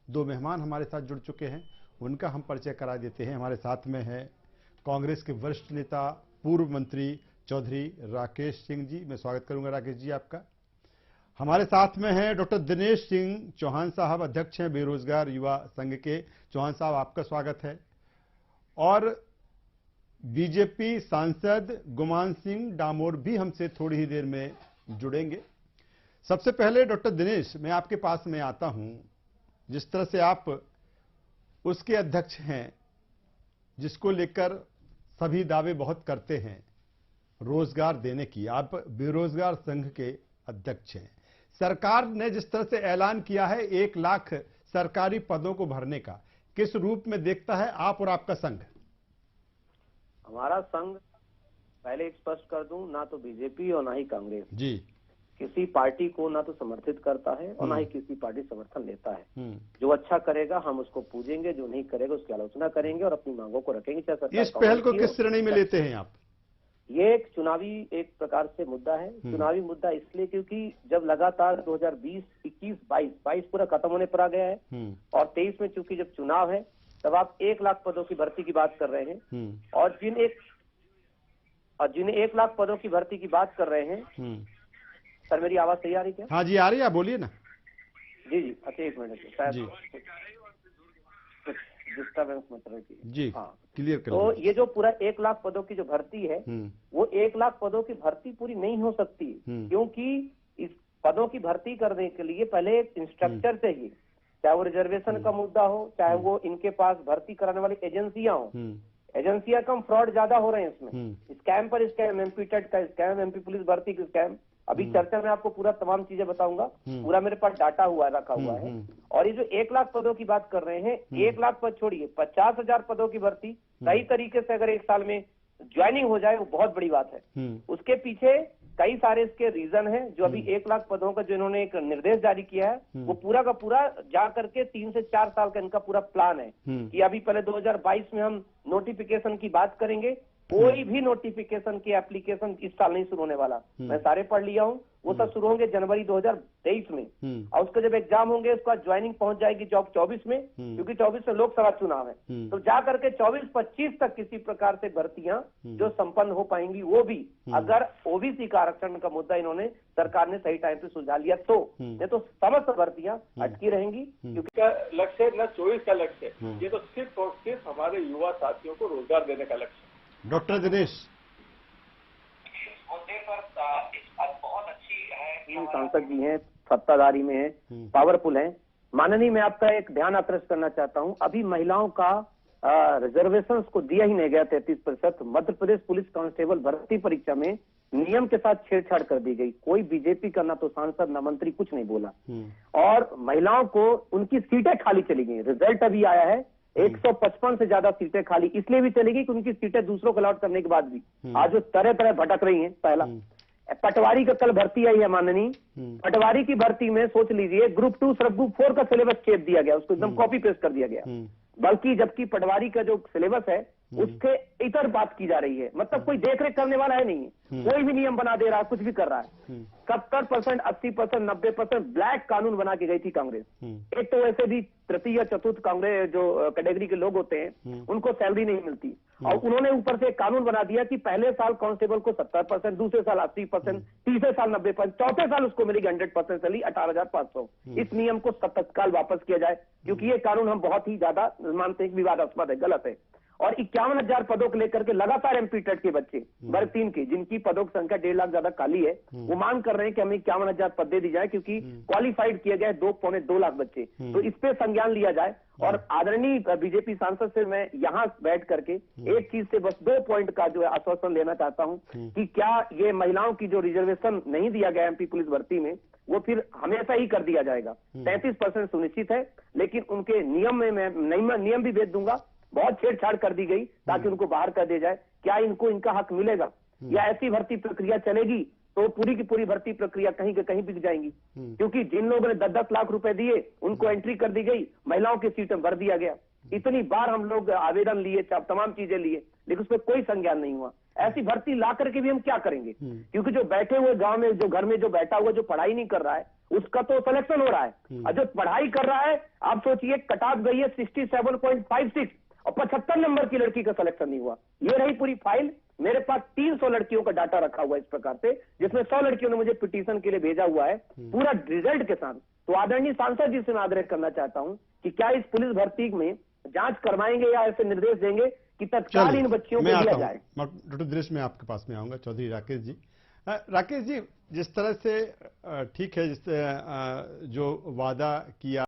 दो मेहमान हमारे साथ जुड़ चुके हैं, उनका हम परिचय करा देते हैं। हमारे साथ में है कांग्रेस के वरिष्ठ नेता पूर्व मंत्री चौधरी राकेश सिंह जी। मैं स्वागत करूंगा राकेश जी आपका। हमारे साथ में है डॉक्टर दिनेश सिंह चौहान साहब, अध्यक्ष हैं बेरोजगार युवा संघ के। चौहान साहब आपका स्वागत है। और बीजेपी सांसद गुमान सिंह डामोर भी हमसे थोड़ी ही देर में जुड़ेंगे। सबसे पहले डॉक्टर दिनेश, मैं आपके पास में आता हूं। जिस तरह से आप उसके अध्यक्ष हैं जिसको लेकर सभी दावे बहुत करते हैं, रोजगार देने की, आप बेरोजगार संघ के अध्यक्ष हैं। सरकार ने जिस तरह से ऐलान किया है 1 लाख सरकारी पदों को भरने का, किस रूप में देखता है आप और आपका संघ? हमारा संघ, पहले स्पष्ट कर दूं, ना तो बीजेपी और ना ही कांग्रेस जी किसी पार्टी को ना तो समर्थित करता है और ना ही किसी पार्टी समर्थन लेता है। जो अच्छा करेगा हम उसको पूजेंगे, जो नहीं करेगा उसकी आलोचना करेंगे और अपनी मांगों को रखेंगे। चाहे सरकार इस पहल को किस श्रेणी में लेते हैं आप? ये एक चुनावी एक प्रकार से मुद्दा है। चुनावी मुद्दा इसलिए क्योंकि जब लगातार 2020, 21, 22 पूरा खत्म होने पर आ गया है और 23 में चूंकि जब चुनाव है तब आप 1 लाख पदों की भर्ती की बात कर रहे हैं और जिन 1 लाख पदों की भर्ती की बात कर रहे हैं। सर मेरी आवाज सही आ रही क्या? हाँ जी आ रही है, आप बोलिए ना। जी अच्छा 1 मिनट शायद डिस्टर्बेंस मत रही जी। हाँ क्लियर कर। तो ये जो पूरा 1 लाख पदों की जो भर्ती है वो 1 लाख पदों की भर्ती पूरी नहीं हो सकती क्योंकि इस पदों की भर्ती करने के लिए पहले एक इंस्ट्रक्चर चाहिए, चाहे वो रिजर्वेशन का मुद्दा हो, चाहे वो इनके पास भर्ती कराने वाली एजेंसियां हो। एजेंसियां कम, फ्रॉड ज्यादा हो रहे हैं इसमें। स्कैम पर स्कैम, एमपी टेट का स्कैम, एमपी पुलिस भर्ती का स्कैम। अभी चर्चा में आपको पूरा तमाम चीजें बताऊंगा, पूरा मेरे पास डाटा रखा हुआ है। और ये जो 1 लाख पदों की बात कर रहे हैं, 1 लाख पद छोड़िए, 50,000 पदों की भर्ती सही तरीके से अगर 1 साल में ज्वाइनिंग हो जाए वो बहुत बड़ी बात है। उसके पीछे कई सारे इसके रीजन हैं। जो अभी 1 लाख पदों का जो इन्होंने एक निर्देश जारी किया है वो पूरा का पूरा जा करके 3 से 4 साल का इनका पूरा प्लान है कि अभी पहले 2022 में हम नोटिफिकेशन की बात करेंगे। कोई भी नोटिफिकेशन की एप्लीकेशन इस साल नहीं शुरू होने वाला। मैं सारे पढ़ लिया हूँ, वो सब शुरू होंगे जनवरी 2023 में और उसके जब एग्जाम होंगे उसका ज्वाइनिंग पहुंच जाएगी जॉब 24 में, क्योंकि 24 में लोकसभा चुनाव है। तो जा करके 24-25 तक किसी प्रकार से भर्तियां जो संपन्न हो पाएंगी, वो भी अगर ओबीसी का आरक्षण का मुद्दा इन्होंने सरकार ने सही टाइम पे सुलझा लिया तो, नहीं तो समस्त भर्तियां अटकी रहेंगी। क्योंकि लक्ष्य है न 24 का लक्ष्य है, ये तो सिर्फ और सिर्फ हमारे युवा साथियों को रोजगार देने का लक्ष्य। डॉक्टर दिनेश, मुद्दे पर इस बात बहुत अच्छी है। सांसद जी हैं, सत्ताधारी में हैं, पावरफुल हैं। माननीय, मैं आपका एक ध्यान आकृष्ट करना चाहता हूं, अभी महिलाओं का रिजर्वेशन को दिया ही नहीं गया 33%। मध्य प्रदेश पुलिस कांस्टेबल भर्ती परीक्षा में नियम के साथ छेड़छाड़ कर दी गई। कोई बीजेपी का ना तो सांसद ना मंत्री कुछ नहीं बोला और महिलाओं को उनकी सीटें खाली चली गई। रिजल्ट अभी आया है, 155 से ज्यादा सीटें खाली इसलिए भी चली गई कि उनकी सीटें दूसरों को अलॉट करने के बाद भी आज वो तरह तरह भटक रही हैं। पहला पटवारी का कल भर्ती आई है माननीय, पटवारी की भर्ती में सोच लीजिए ग्रुप 2 सब ग्रुप 4 का सिलेबस चेप दिया गया, उसको एकदम कॉपी पेस्ट कर दिया गया। बल्कि जबकि पटवारी का जो सिलेबस है उसके इतर बात की जा रही है। मतलब कोई देखरेख करने वाला है नहीं, कोई भी नियम बना दे रहा है, कुछ भी कर रहा है। 70%, 80%, 90% ब्लैक कानून बना के गई थी कांग्रेस। एक तो वैसे भी तृतीय चतुर्थ कांग्रेस जो कैटेगरी के लोग होते हैं उनको सैलरी नहीं मिलती और उन्होंने ऊपर से एक कानून बना दिया कि पहले साल कांस्टेबल को 70%, दूसरे साल 80%, तीसरे साल 90%, चौथे साल उसको मिलेगी 100% सैलरी 18,500। इस नियम को तत्काल वापस किया जाए क्योंकि ये कानून हम बहुत ही ज्यादा मानते हैं विवादास्पद है, गलत है। और 51,000 पदों को लेकर के लगातार एमपी टेट के बच्चे वर्ग 3 के, जिनकी पदों की संख्या 1.5 लाख ज्यादा खाली है, वो मांग कर रहे हैं कि हमें 51,000 पद दे दी जाए क्योंकि क्वालिफाइड किए गए 2.2 लाख बच्चे। तो इस पे संज्ञान लिया जाए। और आदरणीय बीजेपी सांसद से मैं यहाँ बैठ करके एक चीज से बस 2 पॉइंट का जो है आश्वासन लेना चाहता हूँ कि क्या ये महिलाओं की जो रिजर्वेशन नहीं दिया गया एमपी पुलिस भर्ती में वो फिर हमेशा ही कर दिया जाएगा। 33% सुनिश्चित है, लेकिन उनके नियम में मैं नियम भी भेज दूंगा। बहुत छेड़छाड़ कर दी गई ताकि उनको बाहर कर दिया जाए। क्या इनको इनका हक मिलेगा या ऐसी भर्ती प्रक्रिया चलेगी तो पूरी की पूरी भर्ती प्रक्रिया कहीं के कहीं बिक जाएंगी? क्योंकि जिन लोगों ने 10-10 लाख रुपए दिए उनको एंट्री कर दी गई, महिलाओं की सीटें भर दिया गया। इतनी बार हम लोग आवेदन लिए, तमाम चीजें लिए, लेकिन उसमें कोई संज्ञान नहीं हुआ। ऐसी भर्ती ला करके भी हम क्या करेंगे? क्योंकि जो बैठे हुए गांव में, जो घर में जो बैठा हुआ, जो पढ़ाई नहीं कर रहा है, उसका तो सिलेक्शन हो रहा है, और जो पढ़ाई कर रहा है, आप सोचिए कट ऑफ गई है 67.56 और 75 नंबर की लड़की का सिलेक्शन नहीं हुआ। ये रही पूरी फाइल। मेरे पास 300 लड़कियों का डाटा रखा हुआ है इस प्रकार से, जिसमें 100 लड़कियों ने मुझे पिटीशन के लिए भेजा हुआ है पूरा रिजल्ट के साथ। तो आदरणीय सांसद जी से मैं आग्रह करना चाहता हूं कि क्या इस पुलिस भर्ती में जांच करवाएंगे या ऐसे निर्देश देंगे कि तत्काल इन बच्चियों को दिया जाए। डॉक्टर दिनेश, मैं आपके पास में आऊंगा। चौधरी राकेश जी, राकेश जी, जिस तरह से ठीक है, जिस जो वादा किया